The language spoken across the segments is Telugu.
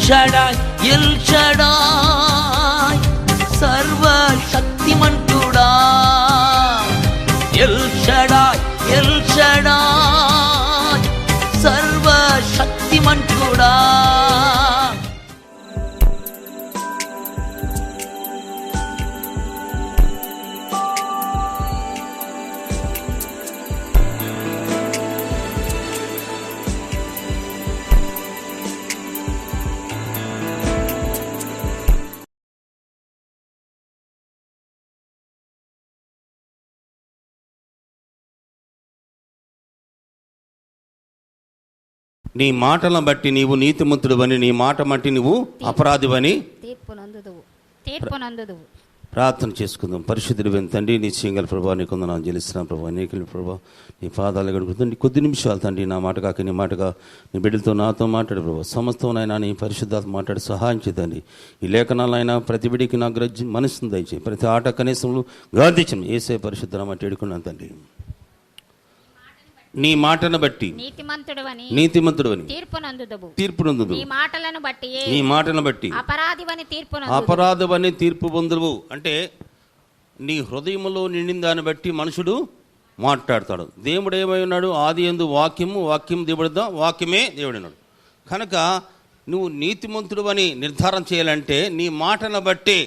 షడాయ్ ఎల్ షడాయ్ సర్వశక్తిమంతుడా ఎల్ షడాయ్ ఎల్ షడాయ్ సర్వశక్తిమంతుడా. నీ మాటలను బట్టి నీవు నీతిమంతుడువని, నీ మాట బట్టి నువ్వు అపరాధివని తీర్పునందుదువు. ప్రార్థన చేసుకుందాం. పరిశుద్ధుడైన తండ్రి, నీ సింగల్ ప్రభావ నీకు వందనాలు చెల్లిస్తున్నాను ప్రభావ. నీకు ప్రభావ నీ పాదాలు గడుపుతుంది. కొద్ది నిమిషాలు తండ్రి నా మాట కాక నీ మాటగా నీ బిడ్డలతో నాతో మాట్లాడు ప్రభావ. సమస్తమైనా నీ పరిశుద్ధాత్మ మాట్లాడి సహాయం చేద్దండి. ఈ లేఖనాలైనా ప్రతి బిడికి నా గ్రజ్జి మనసును దయచేయి. ప్రతి ఆట కనీసంలో గాంధించం ఏసే పరిశుద్ధ మాట ఏడుకున్నాను తండ్రి. నీ మాటను బట్టి నీతిమంతుడవని తీర్పునందుదు. నీ మాటలను బట్టి అపరాధవని తీర్పు పొందువు. అంటే నీ హృదయంలో నిండిన దాన్ని బట్టి మనుషుడు మాట్లాడతాడు. దేవుడు ఏమై ఉన్నాడు? ఆది యందు వాక్యము, వాక్యం దేవుడుదా, వాక్యమే దేవుడున్నాడు. కనుక నువ్వు నీతిమంతుడు అని నిర్ధారణ చేయాలంటే నీ మాటను బట్టి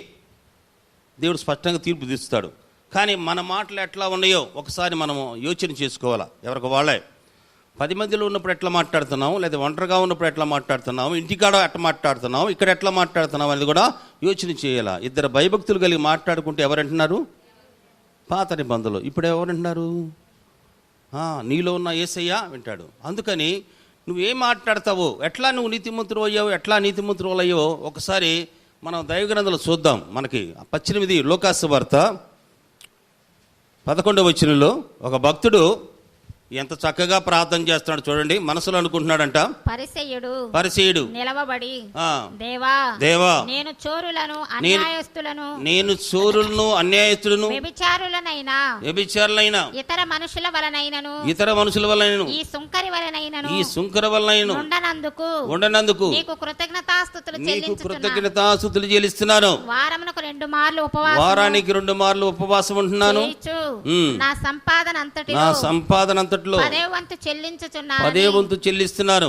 దేవుడు స్పష్టంగా తీర్పు తీస్తాడు. కానీ మన మాటలు ఎట్లా ఉన్నాయో ఒకసారి మనము యోచన చేసుకోవాలా. ఎవరికి వాళ్ళే 10 మందిలో ఉన్నప్పుడు ఎట్లా మాట్లాడుతున్నాము, లేదా ఒంటరిగా ఉన్నప్పుడు ఎట్లా మాట్లాడుతున్నాము, ఇంటికాడ ఎట్లా మాట్లాడుతున్నాము, ఇక్కడ ఎట్లా మాట్లాడుతున్నాము అనేది కూడా యోచన చేయాలా. ఇద్దరు భయభక్తులు కలిగి మాట్లాడుకుంటే ఎవరంటున్నారు? పాత నిబంధనలు. ఇప్పుడు ఎవరంటున్నారు? నీలో ఉన్న యేసయ్య వింటాడు. అందుకని నువ్వేం మాట్లాడతావో, ఎట్లా నువ్వు నీతిమంతుడు అయ్యావు, ఎట్లా నీతిమంతుడు అయ్యావో ఒకసారి మనం దైవగ్రంథాలు చూద్దాం. మనకి 18 లూకాసు వార్త 11వ వచనంలో ఒక భక్తుడు ఎంత చక్కగా ప్రార్థన చేస్తున్నాడు చూడండి. మనసులో అనుకుంటున్నాడంట, పరిసయ్యుడు నిలవబడి దేవా నేను చోరులను అన్యాయస్తులను వ్యభిచారులైన ఇతర మనుషుల వలనైనను ఈ సుంకరి వలనైనను ఉండనందుకు నీకు కృతజ్ఞతాస్తుతులు చెల్లిస్తున్నాను. వారానికి 2 మార్లు ఉపవాసం ఉంటున్నాను. నా సంపాదన అంతటిలో 10వ వంతు చెల్లిస్తున్నారు.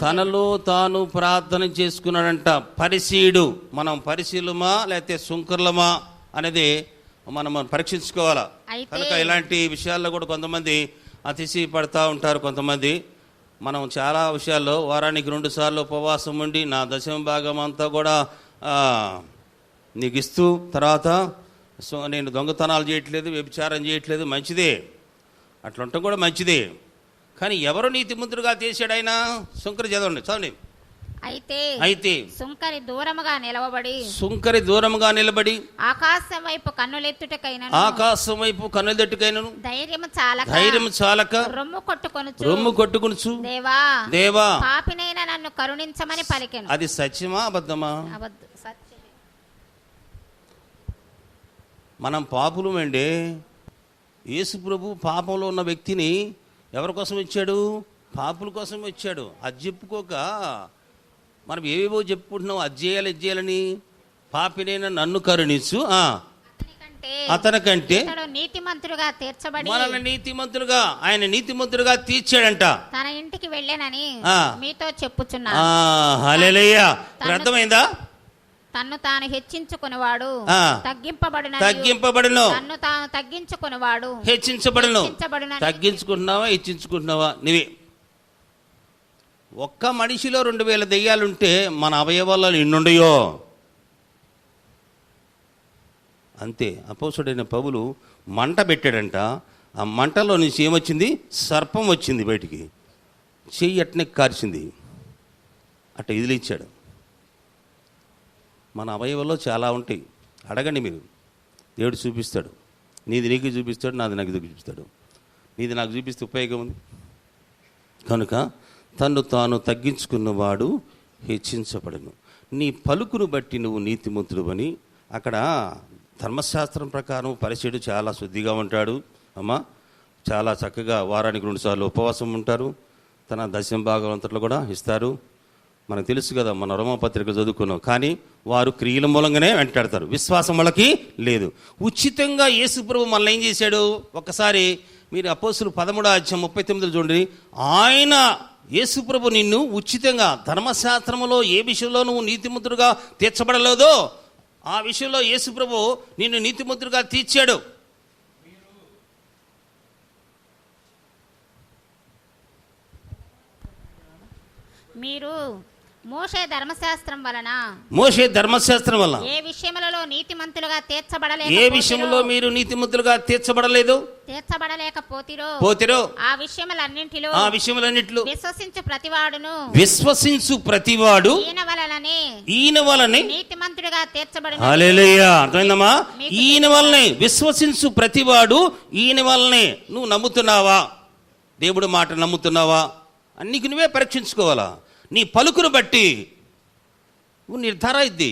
తనలో తాను ప్రార్థన చేసుకున్నాడంట. పరిసీయుడు. మనం పరిశీలమా లేకపోతే సుంకర్లమా అనేది మనం పరీక్షించుకోవాలా. కనుక ఇలాంటి విషయాల్లో కూడా కొంతమంది అతిశయ పడతా ఉంటారు. కొంతమంది మనం చాలా విషయాల్లో వారానికి 2 సార్లు ఉపవాసం ఉండి నా దశమ భాగం అంతా కూడా నీకు ఇస్తూ తర్వాత నేను దొంగతనాలు చేయట్లేదు, వ్యభిచారం చేయట్లేదు, మంచిదే, అట్లా ఉండటం కూడా మంచిదే. కానీ ఎవరు నీతిమంతుడుగా చేశాడు ఆయన? సుంకరి చదవండి. అయితే సుంకరి దూరముగా నిలబడి ఆకాశం వైపు కన్నులెత్తుటకైనను ధైర్యము చాలక రొమ్ము కొట్టుకొనుచు దేవా పాపినైన నన్ను కరుణించమని పలికెను. అది సత్యమా అబద్ధమా? మనం పాపులమండి. యేసు ప్రభు పాపంలో ఉన్న వ్యక్తిని ఎవరి కోసం ఇచ్చాడు? పాపుల కోసం ఇచ్చాడు. అది చెప్పుకోక మనం ఏవేవో చెప్పుకుంటున్నాం, అది చేయాలి ఇది చేయాలని. పాపినైనా నన్ను కరుణించు, అతనికంటే మనల్ని నీతిమంతులుగా ఆయన నీతిమంతులుగా తీర్చాడంట. తన ఇంటికి వెళ్ళానని మీతో చెప్పుచున్నా. హల్లెలూయా. అర్థమైందా? తన్ను తాను హెచ్చించుకునేవాడు తగ్గింపబడును. తన్ను తాను తగ్గించుకునేవాడు హెచ్చించబడును. తగ్గించుకుంటున్నావా హెచ్చించుకుంటున్నావా? నీవే. ఒక్క మనిషిలో 2000 దెయ్యాలుంటే మన అవయవాల్లో ఎన్నుండయో అంతే. అపోస్తుడైన పౌలు మంట పెట్టాడంట. ఆ మంటలో నుంచి ఏమొచ్చింది? సర్పం వచ్చింది బయటికి. చెయ్యి అట్నే కార్చింది. అట్ట ఇదిలిచ్చాడు. మన అవయవాల్లో చాలా ఉంటాయి. అడగండి మీరు, దేవుడు చూపిస్తాడు. నీది నీకు చూపిస్తాడు, నాది నాకు చూపిస్తాడు. నీది నాకు చూపిస్తే ఉపయోగం ఉంది. కనుక తను తాను తగ్గించుకున్నవాడు హెచ్చించబడును. నీ పలుకును బట్టి నువ్వు నీతిమంతుడు అని. అక్కడ ధర్మశాస్త్రం ప్రకారం పరిచయుడు చాలా శుద్ధిగా ఉంటాడు. అమ్మా చాలా చక్కగా వారానికి 2 సార్లు ఉపవాసం ఉంటారు. తన దశమ భాగం అంతట్లో కూడా ఇస్తారు. మనకు తెలుసు కదా, మన రోమపత్రిక చదువుకున్నాం. కానీ వారు క్రియల మూలంగానే వెంటాడతారు, విశ్వాసం వాళ్ళకి లేదు. ఉచితంగా యేసు ప్రభు మనల్ని ఏం చేశాడు? ఒక్కసారి మీరు అపోస్తులు 13:39 చూడండి. ఆయన యేసు ప్రభు నిన్ను ఉచితంగా, ధర్మశాస్త్రములో ఏ విషయంలో నువ్వు నీతిమంతుడుగా తీర్చబడలేదో ఆ విషయంలో యేసు ప్రభు నిన్ను నీతిమంతుడుగా తీర్చాడు. మీరు మోషే ధర్మశాస్త్రం వలన ఏ విషయములలో నీతిమంతులుగా ఏ విషయంలో మీరు నీతిమంతులుగా తీర్చబడలేకపోతిరో ఆ విషయములన్నిటిలో విశ్వసించు ప్రతివాడు ఈయన వలనే నీతిమంతుడిగా తీర్చబడును. హల్లెలూయా. అర్థమైందమ్మా? ఈయన వలనే విశ్వసించు ప్రతివాడు ఈయన వలనే. నువ్వు నమ్ముతున్నావా? దేవుడు మాట నమ్ముతున్నావా? అన్నికి నువ్వే పరీక్షించుకోవాలా. నీ పలుకును బట్టి నువ్వు నిర్ధార ఇద్ది.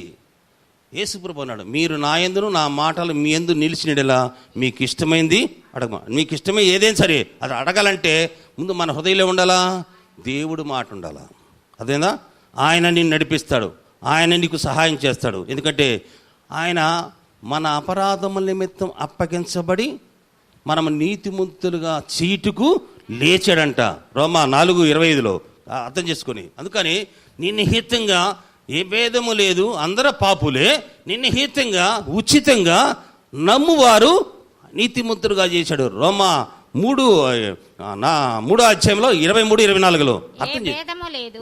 యేసుప్రభు అన్నాడు, మీరు నా యందును నా మాటలు మీ యందు నిలిచినడలా మీకు ఇష్టమైంది అడగ. మీకు ఇష్టమే ఏదైనా సరే అది అడగాలంటే ముందు మన హృదయంలో ఉండాలా, దేవుడు మాట ఉండాలా. అదేనా? ఆయన నిన్ను నడిపిస్తాడు, ఆయన నీకు సహాయం చేస్తాడు. ఎందుకంటే ఆయన మన అపరాధముల నిమిత్తం అప్పగించబడి మనం నీతిమంతులుగా చీటుకు లేచాడంట. రోమా 4:25 అర్థం చేసుకొని. అందుకని నిన్నిహితంగా ఏ భేదము లేదు, అందరూ పాపులే. నిన్నిహితంగా ఉచితంగా నమ్మువారు నీతిమంతులుగా చేశాడు. రోమా 3:23 24 అర్థం చేసి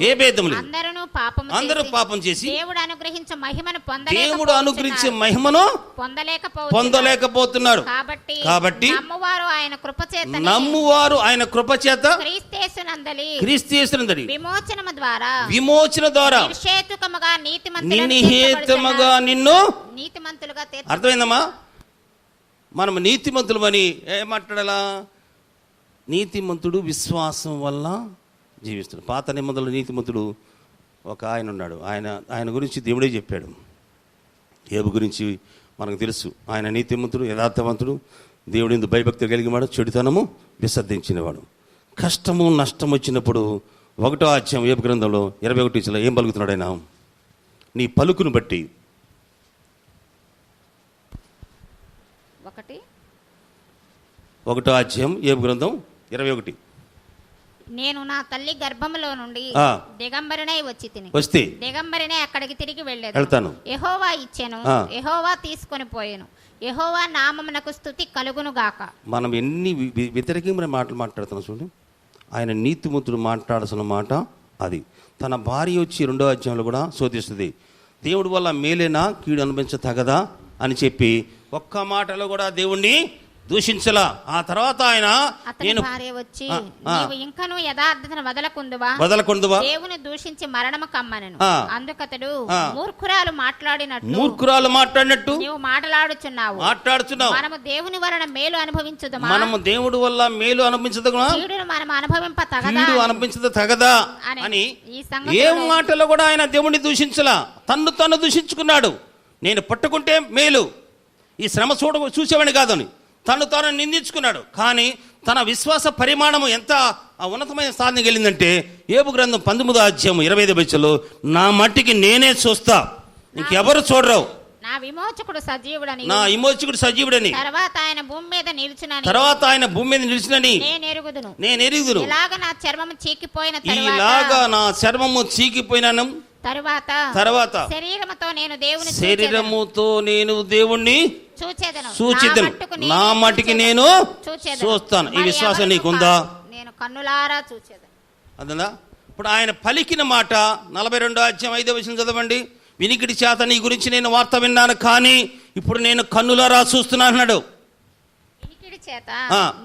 ఏ భేదము లేదు, అందరూ పాపం చేసి దేవుడు అనుగ్రహించే మహిమను పొందలేకపోతున్నారు. కాబట్టి నమ్మువారు ఆయన కృపచేత క్రీస్తునందలి విమోచన ద్వారా నిన్నిహితముగా నిన్ను నీతిమంతులుగా. అర్థమైందమ్మా? మనం నీతిమంతులమని ఏమంటాడలా? నీతిమంతుడు విశ్వాసం వల్ల జీవిస్తాడు. పాత నిబంధనలో నీతిమంతుడు ఒక ఆయన ఉన్నాడు. ఆయన గురించి దేవుడే చెప్పాడు. యోబు గురించి మనకు తెలుసు. ఆయన నీతిమంతుడు, యథార్థవంతుడు, దేవుడి యందు భయభక్తులు కలిగినవాడు, చెడుతనము విసర్జించినవాడు. కష్టము నష్టం వచ్చినప్పుడు 1వ అధ్యాయం యోబు గ్రంథంలో 21 ఏం పలుకుతున్నాడు ఆయన? నీ పలుకును బట్టి. 1వ అధ్యాయం యోబు గ్రంథం 21. నేను నా తల్లి గర్భములో నుండి దిగంబరినై వస్తే దిగంబరినై అక్కడికి తిరిగి వెళ్తాను. యెహోవా ఇచ్చెను, యెహోవా తీసుకొని పోయెను, యెహోవా నామమునకు స్తుతి కలుగును గాక. మనం ఎన్ని వ్యతిరేకమైన మాటలు మాట్లాడుతున్నాం చూడండి. ఆయన నీతిమంతుడు మాట్లాడాల్సిన మాట అది. తన భార్య వచ్చి 2వ అధ్యాయంలో కూడా శోధిస్తుంది. దేవుడి వల్ల మేలేనా, కీడు అనుభవించతగదా అని చెప్పి ఒక్క మాటలో కూడా దేవుణ్ణి దూషించలా. ఆ తర్వాత ఆయన నేను భార్య వచ్చి నీవు ఇంకను యథార్థతను వదలకుందువా దేవుని దూషించి మరణము కమ్మనెను. అందుకతడు మూర్ఖురాలు మాట్లాడినట్టు నీవు మాట్లాడుచున్నావు. మనము దేవుని వలన మేలు అనుభవించుదమా? మనము దేవుడి వల్ల మేలు అనుభవించదమా? కీడును మనం అనుభవించదగదా అని ఏ మాటలో కూడా ఆయన దేవుణ్ణి దూషించలా. తను దూషించుకున్నాడు. నేను పట్టుకుంటే మేలు, ఈ శ్రమ చూసేవాడిని కాదని తాను నిందించుకున్నాడు. కానీ తన విశ్వాస పరిమాణము ఎంత ఉన్నతమైన స్థానానికి వెళ్ళిందంటే యోబు గ్రంథం 19వ అధ్యాయం 25 నా మట్టికి నేనే చూస్తా, ఇంకెవరు చూడరు, నా విమోచకుడు సజీవుడని తర్వాత ఆయన భూమి మీద నిలిచినని నేను ఎరుగుదును. ఇలాగా నా చర్మము చీకిపోయిన తర్వాత శరీరముతో నేను దేవుణ్ణి చూచెదను, నా మట్టికి నేను చూస్తాను. ఈ విశ్వాసం నీకుందా? నేను కన్నులారా చూచెదను. అదా? ఇప్పుడు ఆయన పలికిన మాట 42వ అధ్యాయం 5వ వచనం చదవండి. వినికిడి చేత నీ గురించి నేను వార్త విన్నాను, కానీ ఇప్పుడు నేను కన్నులారా చూస్తున్నా అన్నాడు. వినికిడి చేత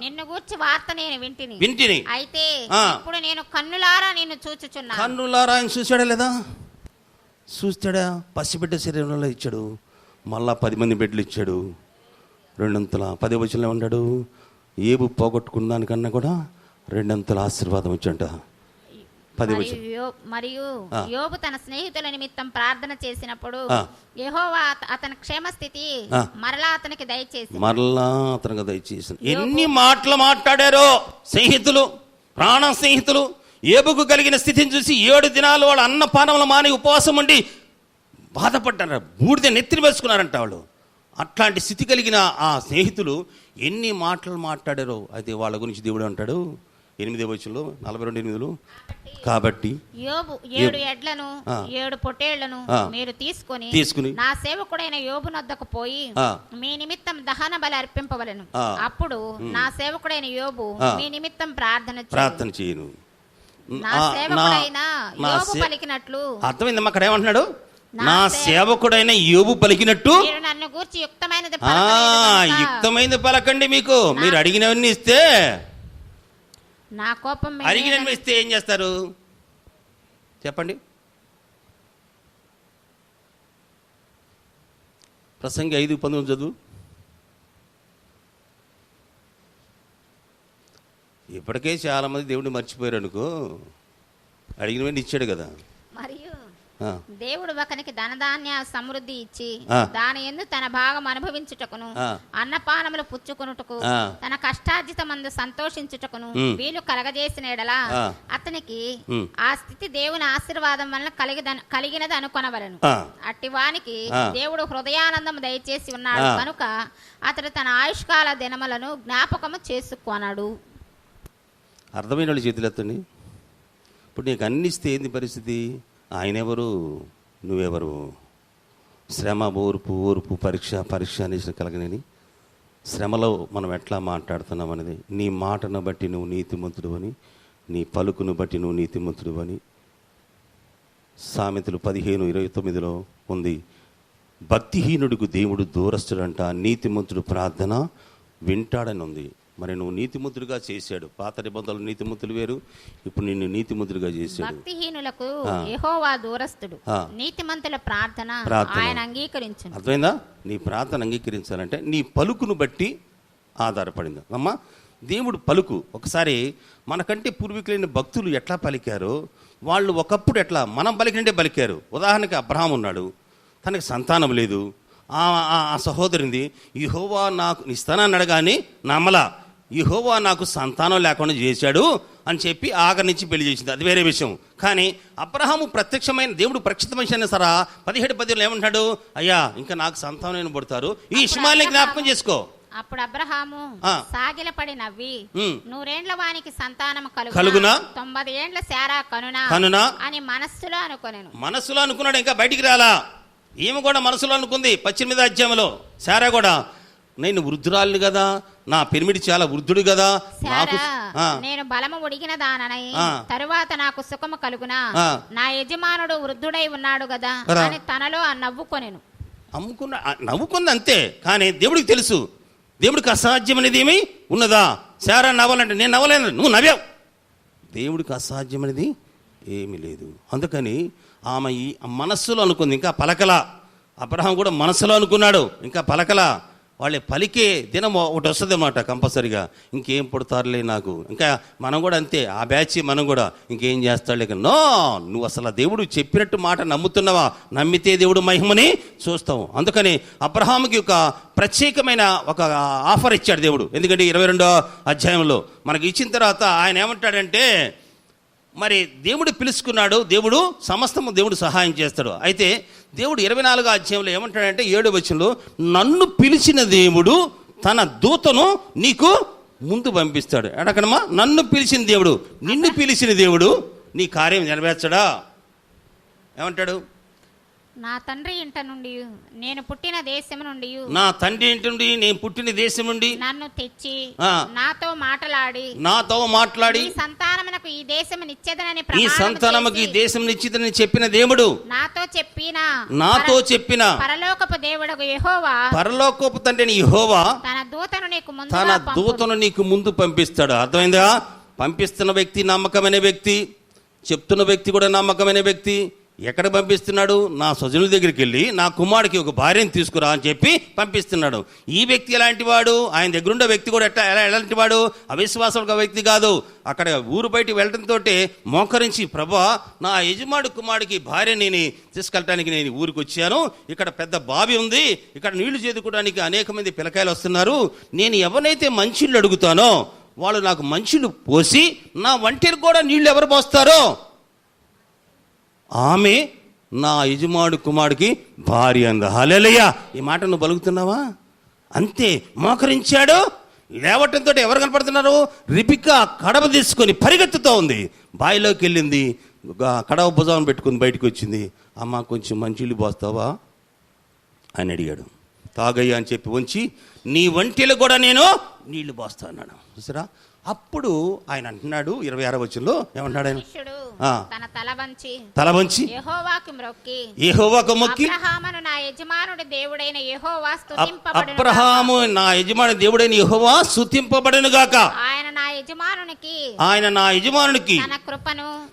నిన్ను గూర్చి వార్త నేను వింటిని, అయితే ఇప్పుడు నేను కన్నులారా నిన్ను చూచుచున్నాను. కన్నులారా ఆయన చూశాడా లేదా? చూస్తాడా? పసిబిడ్డ శరీరంలో ఇచ్చాడు, మళ్ళా 10 మంది బిడ్డలు ఇచ్చాడు, 2 10వ వచనంలో ఉన్నాడు. ఏబు పోగొట్టుకున్న దానికన్నా కూడా 2 ఆశీర్వాదం వచ్చంట. మరియు యోబు తన స్నేహితుల నిమిత్తం ప్రార్థన చేసినప్పుడు యెహోవా అతని క్షేమస్థితి మరలా అతనికి దయచేసి. ఎన్ని మాటలు మాట్లాడారో స్నేహితులు, ప్రాణ స్నేహితులు. యోబుకు కలిగిన స్థితిని చూసి 7 దినాలు వాళ్ళు అన్నపానములు మాని ఉపవాసం ఉండి బాధపడ్డారు, బూడిద నెత్తిని వేసుకున్నారంట వాళ్ళు. అట్లాంటి స్థితి కలిగిన ఆ స్నేహితులు ఎన్ని మాటలు మాట్లాడారో. అయితే వాళ్ళ గురించి దేవుడు అంటాడు 8వ వచనంలో 42:8, కాబట్టి యోబు 7 ఎడ్లను 7 పొట్టేళ్లను మీరు తీసుకుని నా సేవకుడైన యోబు నొద్దకు పోయి మీ నిమిత్తం దహన బలి అర్పింపవలెను. అప్పుడు నా సేవకుడైన యోబు మీ నిమిత్తం ప్రార్థన చేయను. నా సేవకుడైన యోబు పలికినట్లు. అర్థమైందమ్మా? అక్కడ ఏమంటున్నాడు? నా సేవకుడైన యోబు పలికినట్టు నన్ను గూర్చి యుక్తమైనది పలకండి. మీకు మీరు అడిగినవన్నీ ఇస్తే, నా కోపం అడిగినవి ఇస్తే ఏం చేస్తారు చెప్పండి? ప్రసంగి 5:19 చదువు. ఇప్పటికే చాలా మంది దేవుడిని మర్చిపోయారు అనుకో, అడిగినవన్నీ ఇచ్చాడు కదా. మరియు దేవుడు ఒకనికి ధనధాన్య సమృద్ధి ఇచ్చి దాని యందు తన భాగం అనుభవించుటకును అన్నపానములు పుచ్చుకొనుటకు తన కష్టార్జితమందు సంతోషించుటకును వీలు కలగజేసిన ఎడలా అతనికి ఆ స్థితి దేవుని ఆశీర్వాదం వలన కలిగినది అనుకొనవలెను. అట్టి వానికి దేవుడు హృదయానందము దయచేసి ఉన్నాడు కనుక అతడు తన ఆయుష్కాల దినములను జ్ఞాపకము చేసుకొనడు. అర్థమైన వాళ్ళు చేతులు ఎత్తండి. ఇప్పుడు నీకు అన్ని ఇస్తే ఏంది పరిస్థితి? ఆయన ఎవరు, నువ్వెవరు? శ్రమ, ఓర్పు, పరీక్ష అనేసి కలగనేని శ్రమలో మనం ఎట్లా మాట్లాడుతున్నాం అనేది. నీ మాటను బట్టి నువ్వు నీతిమంతుడు అని, నీ పలుకును బట్టి నువ్వు నీతిమంతుడు అని సామెతలు 15:29 ఉంది. భక్తిహీనుడికి దేవుడు దూరస్తుడంట, నీతిమంతుడు ప్రార్థన వింటాడని ఉంది. మరి నువ్వు నీతిమంతుడిగా చేశాడు. పాత నిబంధనలు నీతిమంతులు వేరు, ఇప్పుడు నిన్ను నీతిమంతుడిగా చేశాడు. భక్తిహీనులకు యెహోవా దూరస్తుడు, నీతిమంతుల ప్రార్థన ఆయన అంగీకరించును. అర్థమైందా? నీ ప్రార్థన అంగీకరించాలంటే నీ పలుకును బట్టి ఆధారపడింది అమ్మా. దేవుడు పలుకు ఒకసారి మనకంటే పూర్వీకులైన భక్తులు ఎట్లా పలికారో వాళ్ళు ఒకప్పుడు ఎట్లా మనం పలికినట్టే పలికారు. ఉదాహరణకి అబ్రహాం ఉన్నాడు, తనకి సంతానం లేదు. ఆ సహోదరుంది, యెహోవా నాకు ఇస్తానన్నాడు కానీ నమ్మలా, యెహోవా నాకు సంతానం లేకుండా చేశాడు అని చెప్పి ఆఖరి నుంచి పెళ్లి చేసింది. అది వేరే విషయం. కానీ అబ్రహాము ప్రత్యక్షమైన దేవుడు ప్రక్షితమైన సరా 17:10 ఏమంటాడు? అయ్యా ఇంకా నాకు సంతానం పుడతారు, ఈ ఇష్మాయిల్ని జ్ఞాపకం చేసుకో. అప్పుడు అబ్రహాము సాగిలపడి నవ్వి 100 ఏండ్ల వానికి సంతానం కలుగునా, 90 ఏండ్ల శారా కనునా అని మనస్సులో అనుకున్నాడు. ఇంకా బయటికి రాలా. ఈమె కూడా మనసులో అనుకుంది 18వ అధ్యాయంలో. శారా కూడా నేను వృద్ధురాలిని కదా, నా పెనిమిడి చాలా వృద్ధుడు కదా, నేను బలము ఉడిగిన దాననై తరువాత నాకు సుఖము కలుగునా, నా యజమానుడు వృద్ధుడై ఉన్నాడు కదా అని తనలో నవ్వుకొనెను. నవ్వుకుంది అంతే. కానీ దేవుడికి తెలుసు, దేవుడికి అసాధ్యం అనేది ఏమి ఉన్నదా? శారా నవ్వాలంటే నేను నవ్వలేను, నువ్వు నవ్వావు. దేవుడికి అసాధ్యం అనేది ఏమీ లేదు. అందుకని ఆమె ఈ మనస్సులో అనుకుంది, ఇంకా పలకలా. అబ్రహాం కూడా మనస్సులో అనుకున్నాడు, ఇంకా పలకలా. వాళ్ళే పలికే దినం ఒకటి వస్తుంది అన్నమాట కంపల్సరిగా. ఇంకేం పుడతారులే నాకు, ఇంకా మనం కూడా అంతే, ఆ బ్యాచ్ మనం కూడా ఇంకేం చేస్తాడులే. నో, నువ్వు అసలు దేవుడు చెప్పినట్టు మాట నమ్ముతున్నావా? నమ్మితే దేవుడు మహిమని చూస్తావు. అందుకని అబ్రహాముకి ఒక ప్రత్యేకమైన ఒక ఆఫర్ ఇచ్చాడు దేవుడు. ఎందుకంటే 22వ అధ్యాయంలో మనకి ఇచ్చిన తర్వాత ఆయన ఏమంటాడంటే, మరి దేవుడు పిలుచుకున్నాడు, దేవుడు సమస్తము దేవుడు సహాయం చేస్తాడు. అయితే దేవుడు 24వ అధ్యాయంలో ఏమంటాడంటే 7వ వచనంలో, నన్ను పిలిచిన దేవుడు తన దూతను నీకు ముందు పంపిస్తాడు. ఎడకనమ్మా? నన్ను పిలిచిన దేవుడు, నిన్ను పిలిచిన దేవుడు నీ కార్యం నెరవేర్చడా? ఏమంటాడు? నా తండ్రి ఇంట నుండి నేను పుట్టిన దేశం నుండి, నా తండ్రి ఇంటి నుండి నేను పుట్టిన దేశం నుండి నన్ను తెచ్చి నాతో మాట్లాడి ఈ సంతానమునకు ఈ దేశం నిచ్చేదనని ఈ సంతానముకు ఈ దేశం నిశ్చితని చెప్పిన దేవుడు, నాతో చెప్పిన పరలోకపు దేవుడగు యెహోవా, పరలోకపు తండ్రి యెహోవా తన దూతను నీకు ముందు పంపిస్తాడు. అర్థమైందా? పంపిస్తున్న వ్యక్తి నమ్మకమైన వ్యక్తి, చెప్తున్న వ్యక్తి కూడా నమ్మకమైన వ్యక్తి. ఎక్కడ పంపిస్తున్నాడు? నా స్వజనుల దగ్గరికి వెళ్ళి నా కుమారుడికి ఒక భార్యను తీసుకురా అని చెప్పి పంపిస్తున్నాడు. ఈ వ్యక్తి ఎలాంటి వాడు? ఆయన దగ్గరుండే వ్యక్తి కూడా ఎలాంటి వాడు? అవిశ్వాసం వ్యక్తి కాదు. అక్కడ ఊరు బయటికి వెళ్ళడంతో మోకరించి, ప్రభా నా యజమాడు కుమారుడికి భార్యని తీసుకెళ్ళటానికి నేను ఊరికి వచ్చాను, ఇక్కడ పెద్ద బావి ఉంది, ఇక్కడ నీళ్లు చేదుకోవడానికి అనేక మంది పిల్లకాయలు వస్తున్నారు, నేను ఎవరినైతే మంచిళ్ళు అడుగుతానో వాళ్ళు నాకు మంచిలు పోసి నా వంటికి కూడా నీళ్లు ఎవరు పోస్తారో ఆమె నా యజమానుడి కుమారుడికి భార్య అంద. హల్లెలూయా. ఈ మాట నువ్వు పలుకుతున్నావా? అంతే, మోకరించాడు. లేవటంతో ఎవరు కనపడుతున్నారు? రిబికా కడవ తీసుకొని పరిగెత్తుతూ ఉంది. బావిలోకి వెళ్ళింది, కడవ భుజాన్ని పెట్టుకుని బయటకు వచ్చింది. అమ్మ కొంచెం మంచిళ్ళు పోస్తావా అని అడిగాడు. తాగయ్యా అని చెప్పి ఉంచి, నీ వంటిలో కూడా నేను నీళ్లు పోస్తా అన్నాడు. చూసారా? అప్పుడు ఆయన అంటున్నాడు 26వ వచనంలో ఏమంటున్నాడు ఆయన? తల వంచి యెహోవాకు మొక్కి, అబ్రహాము నా యజమాని దేవుడైన యెహోవా స్తుతింపబడును గాక. ఆయన నా యజమానునికి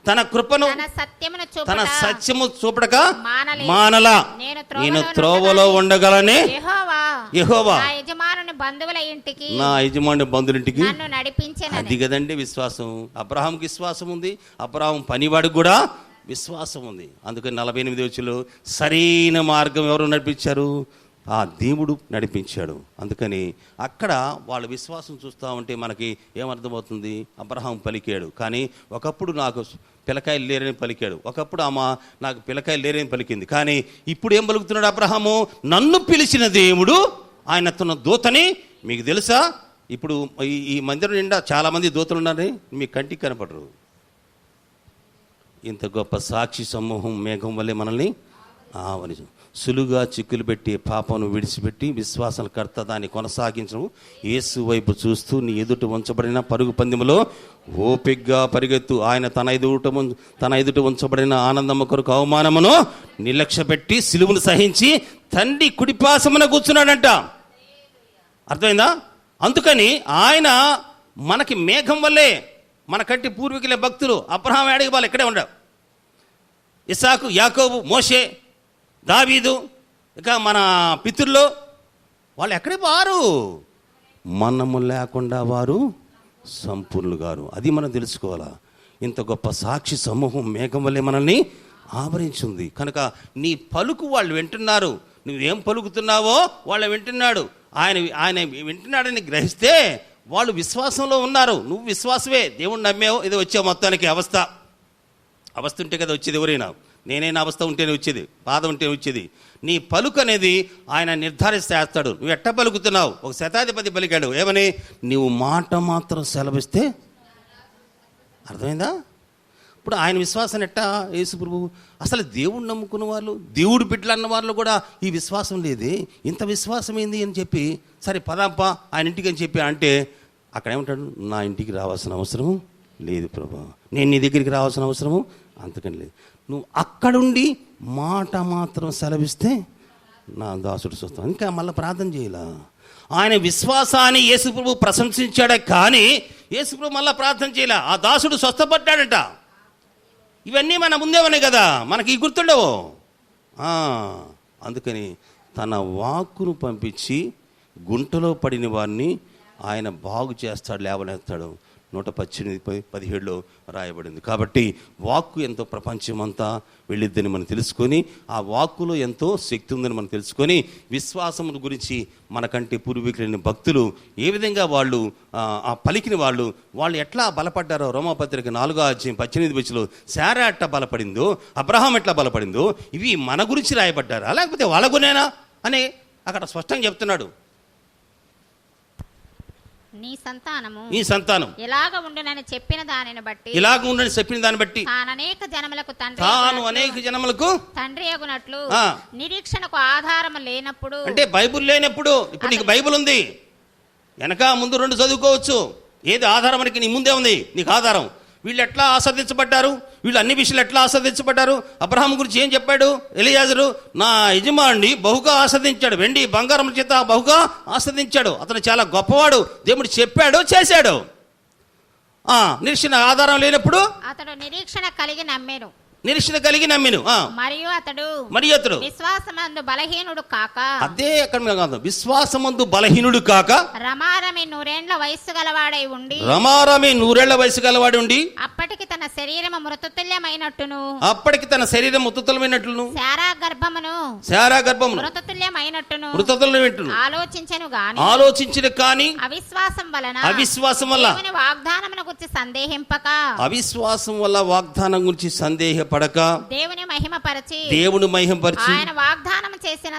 తన కృపను తన సత్యము చూపడక మానలా. నేను త్రోవలో ఉండగలనే యెహోవా నా యజమాని బంధువులింటికి నడిపించాను. అది కదండి విశ్వాసం. అబ్రహాంకి విశ్వాసం ఉంది, అబ్రహాం పనివాడికి కూడా విశ్వాసం ఉంది. అందుకని 48వ వచనంలో సరైన మార్గం ఎవరు నడిపించారు? ఆ దేవుడు నడిపించాడు. అందుకని అక్కడ వాళ్ళ విశ్వాసం చూస్తూ ఉంటే మనకి ఏమర్థమవుతుంది? అబ్రహాం పలికాడు, కానీ ఒకప్పుడు నాకు పిల్లకాయలు లేరని పలికాడు, ఒకప్పుడు ఆమె నాకు పిల్లకాయలు లేరని పలికింది. కానీ ఇప్పుడు ఏం పలుకుతున్నాడు అబ్రహాము? నన్ను పిలిచిన దేవుడు ఆయన తన దూతని. మీకు తెలుసా, ఇప్పుడు ఈ మందిరం నిండా చాలామంది దూతలు ఉన్నారని మీ కంటికి కనపడరు. ఇంత గొప్ప సాక్షి సమూహం మేఘం వల్లే మనల్ని ఆవరించు. సులువుగా చిక్కులు పెట్టి పాపను విడిచిపెట్టి విశ్వాసాల కర్త దాన్ని కొనసాగించడం. యేసు వైపు చూస్తూ నీ ఎదుట ఉంచబడిన పరుగు పందెములో ఓపిగ్గా పరిగెత్తు. ఆయన తన ఎదుట ఉంచబడిన ఆనందమ్మ కొరకు అవమానమును నిర్లక్ష్య పెట్టి సిలువును సహించి తండ్రి కుడిపాసమున కూర్చున్నాడంట. అర్థమైందా? అందుకని ఆయన మనకి మేఘం వల్లే. మనకంటే పూర్వీకులే భక్తులు. అబ్రహాం ఏడికి వాళ్ళు ఇక్కడే ఉండవు. ఇస్సాకు, యాకోబు, మోషే, దావీదు, ఇక మన పితరులు వాళ్ళు ఎక్కడే వారు. మనము లేకుండా వారు సంపూర్ణులు గారు. అది మనం తెలుసుకోవాలా. ఇంత గొప్ప సాక్షి సమూహం మేఘం వల్లే మనల్ని ఆవరించింది కనుక నీ పలుకు వాళ్ళు వింటున్నారు. నువ్వేం పలుకుతున్నావో వాళ్ళు వింటున్నాడు. ఆయన వింటున్నాడని గ్రహిస్తే వాళ్ళు విశ్వాసంలో ఉన్నారు. నువ్వు విశ్వాసమే, దేవుణ్ణి నమ్మేవు, ఇది వచ్చావు. మొత్తానికి అవస్థ ఉంటే కదా వచ్చేది. ఎవరైనా నేనైనా అవస్థ ఉంటేనే వచ్చేది, బాధ ఉంటేనే వచ్చేది. నీ పలుకు అనేది ఆయన నిర్ధారిస్తాడు. నువ్వు ఎట్ట పలుకుతున్నావు? ఒక శతాధిపతి పలికాడు ఏమని? నీవు మాట మాత్రం సెలవిస్తే. అర్థమైందా? ఇప్పుడు ఆయన విశ్వాసాన్ని ఎట్టా? యేసు ప్రభువు అసలు దేవుణ్ణి నమ్ముకున్న వాళ్ళు, దేవుడు బిడ్డలు అన్న వాళ్ళు కూడా ఈ విశ్వాసం లేదే, ఇంత విశ్వాసం ఏంది అని చెప్పి, సరే పదాంప ఆయన ఇంటికి అని చెప్పి అంటే అక్కడ ఏమంటాడు? నా ఇంటికి రావాల్సిన అవసరము లేదు ప్రభు, నేను నీ దగ్గరికి రావాల్సిన అవసరము అంతకని లేదు. నువ్వు అక్కడుండి మాట మాత్రం సెలవిస్తే నా దాసుడు స్వస్థం. ఇంకా మళ్ళీ ప్రార్థన చేయాల. ఆయన విశ్వాసాన్ని యేసుప్రభు ప్రశంసించాడే కానీ యేసుప్రభు మళ్ళీ ప్రార్థన చేయలే. ఆ దాసుడు స్వస్థపడ్డాడట. ఇవన్నీ మన ముందే ఉన్నాయి కదా, మనకి గుర్తుండవు. అందుకని తన వాక్కును పంపించి గుంటలో పడిన వారిని ఆయన బాగు చేస్తాడు, లేవనెత్తాడు. 118:17 రాయబడింది. కాబట్టి వాక్కు ఎంతో ప్రపంచమంతా వెళ్ళిద్దని మనం తెలుసుకొని, ఆ వాక్కులో ఎంతో శక్తి ఉందని మనం తెలుసుకొని, విశ్వాసం గురించి మనకంటే పూర్వీకులైన భక్తులు ఏ విధంగా వాళ్ళు ఆ పలికిన వాళ్ళు ఎట్లా బలపడ్డారో రోమాపత్రిక 4:18 శారా ఎట్లా బలపడిందో, అబ్రహాం ఎట్లా బలపడిందో ఇవి మన గురించి రాయబడ్డారా లేకపోతే వాళ్ళ గునేనా అని అక్కడ స్పష్టంగా చెప్తున్నాడు. నీ సంతానము ఇలాగ ఉండునని చెప్పిన దానిని బట్టి తాను అనేక జనములకు తండ్రి అగునట్లు నిరీక్షణకు ఆధారం లేనప్పుడు, అంటే బైబుల్ లేనప్పుడు. ఇప్పుడు నీకు బైబుల్ ఉంది, వెనక ముందు 2 చదువుకోవచ్చు. ఏది ఆధారం? మనకి నీ ముందే ఉంది నీకు ఆధారం. వీళ్ళు ఎట్లా ఆస్వాదించబడ్డారు, వీళ్ళు అన్ని విషయాలు ఎట్లా ఆస్వాదించబడ్డారు. అబ్రహాం గురించి ఏం చెప్పాడు? ఎలియాజరు నా యజమానుని బహుగా ఆస్వాదించాడు, వెండి బంగారం చేత బహుగా ఆస్వాదించాడు, అతను చాలా గొప్పవాడు, దేవుడు చెప్పాడు చేశాడు. నిరీక్షణ ఆధారం లేనప్పుడు అతడు నిరీక్షణ కలిగి నమ్మాను. నిరీక్షణ కలిగి నమ్మెను. మరియు అతడు విశ్వాసమందు బలహీనుడు కాక, అదే అక్కడ విశ్వాసమందు బలహీనుడు కాక రమారమి 100 ఏళ్ల వయస్సు గలవాడి ఉండి అప్పటికి తన శరీరము మృతతుల్యమైనట్టును శారా గర్భమును మృతతుల్యమైనట్టును ఆలోచించిన కానీ అవిశ్వాసం వలన అవిశ్వాసం వల్ల వాగ్దానం గురించి సందేహపడక దేవుని మహిమపరచి ఆయన వాగ్దానం చేసిన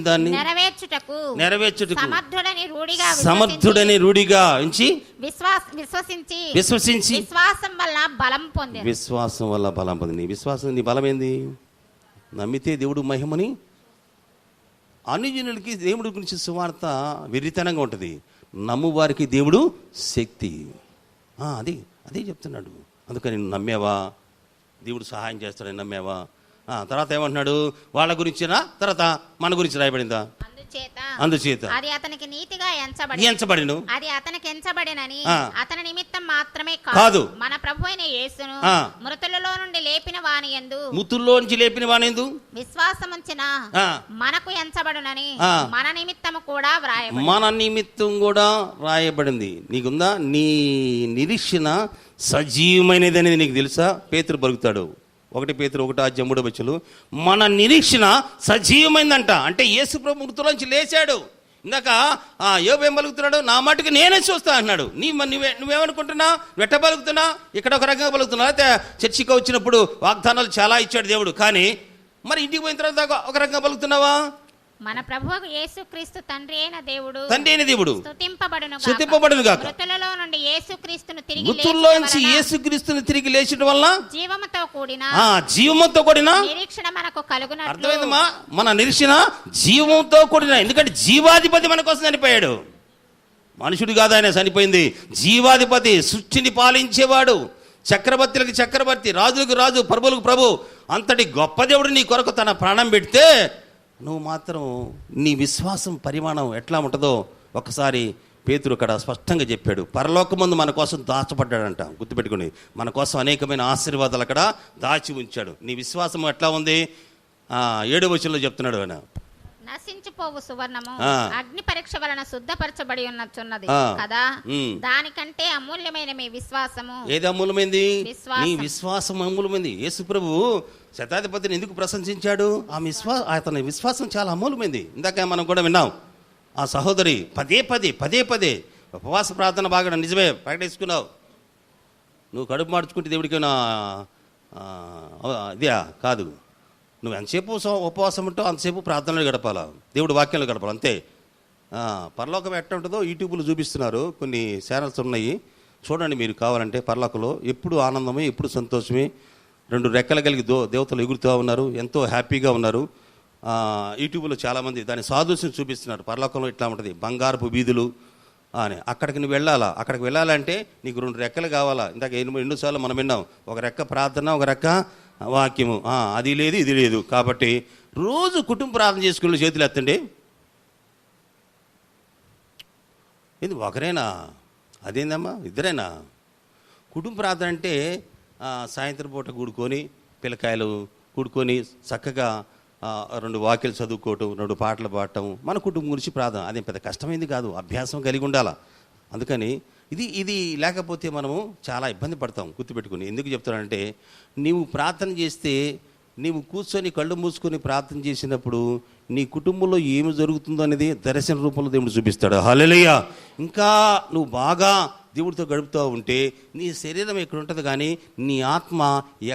దాన్ని నెరవేర్చుటకు సమర్థుడని రూఢిగా ఉంచి విశ్వసించి విశ్వాసం వల్ల బలం పొంది నీ విశ్వాసం నీ బలం ఏంది? నమ్మితే దేవుడు మహిమని, అన్యజనులకి దేవుడి గురించి సువార్త వెర్రితనంగా ఉంటుంది, నమ్మువారికి దేవుడు శక్తి. అదే చెప్తున్నాడు. అందుకని నమ్మేవా, దేవుడు సహాయం చేస్తాడని నమ్మేవా? తర్వాత ఏమంటున్నాడు? వాళ్ళ గురించినా తర్వాత మన గురించి రాయబడిందా? అందుచేత అది అతనికి నీతిగా ఎంచబడిను. అది అతనికి ఎంచబడినని అతని నిమిత్తం మాత్రమే కాదు, మన ప్రభువైన యేసును మృతులలో నుండి లేపిన వానియందు విశ్వాసముంచిన మనకు ఎంచబడునని మన నిమిత్తం కూడా వ్రాయబడింది. నీకుందా? నీ నిరీక్షణ సజీవమైనది అనేది నీకు తెలుసా? పేతురు పలుకుతాడు 1 పేతురు 1:3 మన నిరీక్షణ సజీవమైందంట. అంటే యేసు ప్రభు మృతులోంచి లేచాడు. ఇందాక యోబు ఏం పలుకుతున్నాడు? నా మటుకు నేనే చూస్తా అన్నాడు. నువ్వేమనుకుంటున్నావు? వెట్ట పలుకుతున్నా, ఇక్కడ ఒక రకంగా పలుకుతున్నా. అయితే చర్చికి వచ్చినప్పుడు వాగ్దానాలు చాలా ఇచ్చాడు దేవుడు, కానీ మరి ఇంటికి పోయిన తర్వాత ఒక రకంగా పలుకుతున్నావా? మన ప్రభువు యేసుక్రీస్తు తండ్రి అయిన దేవుడు స్తుతింపబడును గాక. మృతులలో నుండి యేసుక్రీస్తును తిరిగి లేచడం వల్ల జీవముతో కూడిన నిరీక్షణ మనకు కలుగునట్లు. అర్థమైందమ్మా? మన నిరీక్షణ జీవంతో కూడిన, ఎందుకంటే జీవాధిపతి మన కోసం చనిపోయాడు. మనుషుడు కాదు ఆయన చనిపోయింది, జీవాధిపతి, సృష్టిని పాలించేవాడు, చక్రవర్తులకు చక్రవర్తి, రాజులకు రాజు, ప్రభులకు ప్రభు. అంతటి గొప్ప దేవుడు నీ కొరకు తన ప్రాణం పెడితే నువ్వు మాత్రం నీ విశ్వాసం పరిమాణం ఎట్లా ఉంటుందో ఒకసారి పేతురు అక్కడ స్పష్టంగా చెప్పాడు. పరలోకమందు మన కోసం దాచపడ్డాడంట. గుర్తుపెట్టుకోండి, మన కోసం అనేకమైన ఆశీర్వాదాలు అక్కడ దాచి ఉంచాడు. నీ విశ్వాసం ఎట్లా ఉంది? 7వ వచనంలో చెప్తున్నాడు ఆయన, నశించిపోవు సువర్ణము అగ్ని పరీక్ష వలన శుద్ధపరచబడి ఉన్నది కదా, దానికంటే అమూల్యమైన మీ విశ్వాసము. ఏది అమూల్యమైంది? నీ విశ్వాసం అమూల్యమైంది. యేసు ప్రభు శతాధిపతిని ఎందుకు ప్రశంసించాడు? అతని విశ్వాసం చాలా అమూల్యమైంది. ఇందాక మనం కూడా విన్నాం, ఆ సహోదరి పదే పదే ఉపవాస ప్రార్థన బాగా నిజమే ప్రకటించుకున్నావు. నువ్వు కడుపు మార్చుకుంటే దేవుడికి ఇదే కాదు. నువ్వు ఎంతసేపు ఉపవాసం ఉంటావు అంతసేపు ప్రార్థనలు గడపాలా, దేవుడి వాక్యాలు గడపాలి, అంతే. పరలోకం ఎట్లా ఉంటుందో యూట్యూబ్లో చూపిస్తున్నారు, కొన్ని ఛానల్స్ ఉన్నాయి, చూడండి మీరు కావాలంటే. పరలోకంలో ఎప్పుడు ఆనందమే, ఎప్పుడు సంతోషమే, 2 రెక్కలు కలిగి దేవతలు ఎగురుతూ ఉన్నారు, ఎంతో హ్యాపీగా ఉన్నారు. యూట్యూబ్లో చాలామంది దాని సాదృశ్యం చూపిస్తున్నారు. పరలోకంలో ఇట్లా ఉంటుంది, బంగారపు వీధులు అని. అక్కడికి నువ్వు వెళ్ళాలా. అక్కడికి వెళ్ళాలంటే నీకు 2 రెక్కలు కావాలా. ఇందాక 2 సార్లు మనం విన్నాం, ఒక రెక్క ప్రార్థన, ఒక రెక్క వాక్యము. అది లేదు ఇది లేదు. కాబట్టి రోజు కుటుంబ ప్రార్థన చేసుకుని చేతులు ఎత్తండి. ఇది ఒకరేనా? అదేందమ్మా, ఇద్దరేనా? కుటుంబ ప్రార్థన అంటే సాయంత్రం పూట కూడుకొని పిల్లకాయలు కూడుకొని చక్కగా 2 వాక్యాలు చదువుకోవటం, 2 పాటలు పాడటం, మన కుటుంబం గురించి ప్రార్థన. అదేం పెద్ద కష్టమైంది కాదు, అభ్యాసం కలిగి ఉండాలా. అందుకని ఇది లేకపోతే మనము చాలా ఇబ్బంది పడతాం. గుర్తుపెట్టుకుని ఎందుకు చెప్తానంటే, నీవు ప్రార్థన చేస్తే, నీవు కూర్చొని కళ్ళు మూసుకొని ప్రార్థన చేసినప్పుడు నీ కుటుంబంలో ఏమి జరుగుతుందో అనేది దర్శన రూపంలో దేవుడు చూపిస్తాడు. హల్లెలూయా. ఇంకా నువ్వు బాగా దేవుడితో గడుపుతూ ఉంటే నీ శరీరం ఎక్కడ ఉంటుంది, కానీ నీ ఆత్మ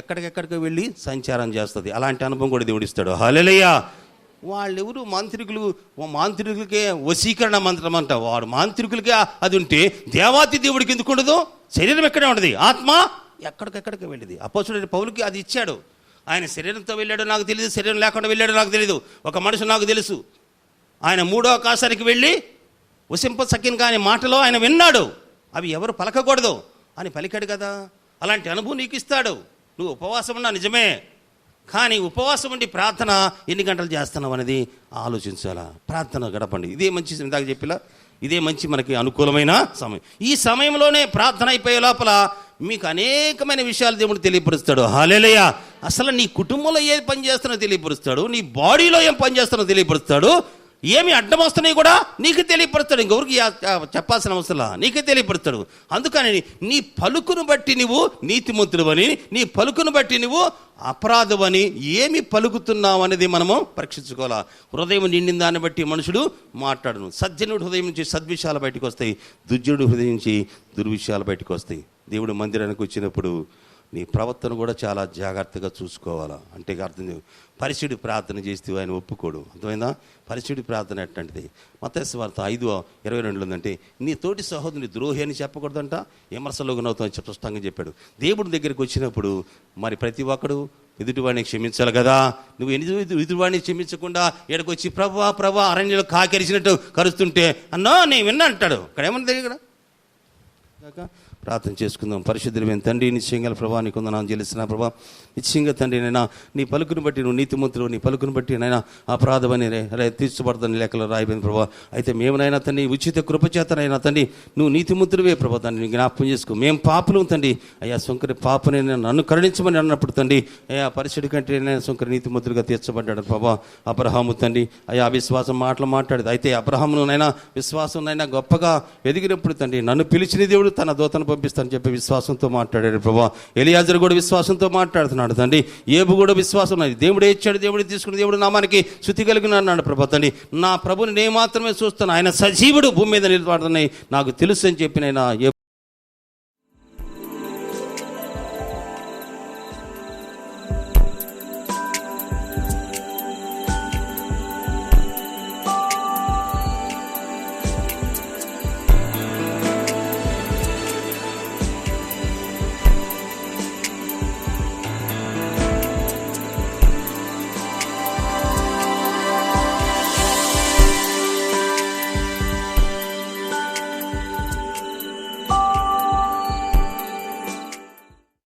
ఎక్కడికెక్కడికి వెళ్ళి సంచారం చేస్తుంది. అలాంటి అనుభవం కూడా దేవుడు ఇస్తాడు. హల్లెలూయా. వాళ్ళెవరు మాంత్రికులకే వశీకరణ మంత్రం అంట. వాడు మాంత్రికులకే అది ఉంటే దేవాతి దేవుడికి ఎందుకు ఉండదు? శరీరం ఎక్కడే ఉంటుంది, ఆత్మ ఎక్కడికెక్కడికి వెళ్ళింది. అపోస్తలుడైన పౌలుకి అది ఇచ్చాడు. ఆయన శరీరంతో వెళ్ళాడో నాకు తెలియదు, శరీరం లేకుండా వెళ్ళాడో నాకు తెలియదు. ఒక మనిషి నాకు తెలుసు, ఆయన 3వ ఆకాశానికి వెళ్ళి వసింపసకిన కానీ మాటలో ఆయన విన్నాడు, అవి ఎవరు పలకకూడదు అని పలికాడు కదా. అలాంటి అనుభవం నీకు ఇస్తాడు. నువ్వు ఉపవాసం ఉన్నా నిజమే, కానీ ఉపవాసం ఉండి ప్రార్థన ఎన్ని గంటలు చేస్తున్నావు అనేది ఆలోచించాలా. ప్రార్థన గడపండి. ఇదే మంచి, ఇందాక చెప్పిలా, ఇదే మంచి మనకి అనుకూలమైన సమయం. ఈ సమయంలోనే ప్రార్థన అయిపోయే లోపల మీకు అనేకమైన విషయాలు దేవుడు తెలియపరుస్తాడు. హల్లెలూయా. అసలు నీ కుటుంబంలో ఏ పని చేస్తానో తెలియపరుస్తాడు, నీ బాడీలో ఏం పని చేస్తానో తెలియపరుస్తాడు, ఏమి అడ్డం వస్తున్నాయి కూడా నీకు తెలియపరుస్తాడు. ఇంకొకరికి చెప్పాల్సిన అవసరం నీకే తెలియపరుస్తాడు. అందుకని నీ పలుకును బట్టి నువ్వు నీతిమంతుడవని, నీ పలుకును బట్టి నువ్వు అపరాధమని, ఏమి పలుకుతున్నావు అనేది మనము పరీక్షించుకోవాలా. హృదయం నిండిన దాన్ని బట్టి మనుషుడు మాట్లాడను. సజ్జనుడు హృదయం నుంచి సద్విషయాలు బయటకు వస్తాయి, దుర్జనుడు హృదయం నుంచి దుర్విషయాలు బయటకు వస్తాయి. దేవుడు మందిరానికి వచ్చినప్పుడు నీ ప్రవర్తన కూడా చాలా జాగ్రత్తగా చూసుకోవాలా. అంటే అర్థం, పరిశుద్ధి ప్రార్థన చేస్తే ఆయన ఒప్పుకోడు. అర్థమైందా? పరిశుద్ధి ప్రార్థన ఎట్లాంటిది? మత్తయి సువార్త 5:22 ఉందంటే, నీ తోటి సహోదరుని ద్రోహి అని చెప్పకూడదంట, విమర్శలో గుణవుతామని స్పష్టంగా చెప్పాడు. దేవుడి దగ్గరికి వచ్చినప్పుడు మరి ప్రతి ఒక్కడు ఎదుటివాడిని క్షమించాలి కదా. నువ్వు ఎదుటివాడిని క్షమించకుండా ఎక్కడికి ప్రభా ప్రభా అరణ్యంలో కాకెరిచినట్టు కరుస్తుంటే అన్నా నేను విన్నా అంటాడు. ఇక్కడ ఏమన్నా దగ్గర ప్రార్థన చేసుకుందాం. పరిశుద్ధమైన తండ్రి, నిశ్చయంగా ప్రభా నీకు వందనాలు చెల్లిస్తున్నా ప్రభా. నిశ్చయంగా తండ్రి నైనా నీ పలుకును బట్టి నువ్వు నీతిమంతుడు, నీ పలుకును బట్టి నైనా అపరాధమని తీర్చబడతాను లేఖలో రాయబడింది ప్రభా. అయితే మేమునైనా తండ్రి ఉచిత కృపచేతనైనా తండ్రి నువ్వు నీతిమంతుడివే ప్రభా, దాన్ని జ్ఞాపకం చేసుకో. మేము పాపులు తండ్రి, అయ్యా సొంకరి పాపని నన్ను కరుణించమని అన్నప్పుడు తండ్రి, అయ్యా పరిశుడి కంటే సొంకరి నీతిమంతుడిగా తీర్చబడ్డాడు ప్రభా. అబ్రహాము తండ్రి అయ్యా అవిశ్వాసం మాటలు మాట్లాడేది. అయితే అబ్రహామునైనా విశ్వాసంనైనా గొప్పగా ఎదిగినప్పుడు తండ్రి నన్ను పిలిచిన దేవుడు తన దూతను పంపిస్తానని చెప్పి విశ్వాసంతో మాట్లాడాడు ప్రభా. ఎలియాజరు కూడా విశ్వాసంతో మాట్లాడుతున్నాడు తండ్రి. ఏబు కూడా విశ్వాసం ఉన్నది. దేవుడే ఇచ్చాడు, దేవుడే తీసుకుని, దేవుడు నామానికి శృతి కలిగిన అన్నాడు ప్రభా. తండ్రి నా ప్రభుని నేను మాత్రమే చూస్తాను, ఆయన సజీవుడు భూమి మీద నిలబడుతున్నాయి నాకు తెలుసు అని చెప్పినైనా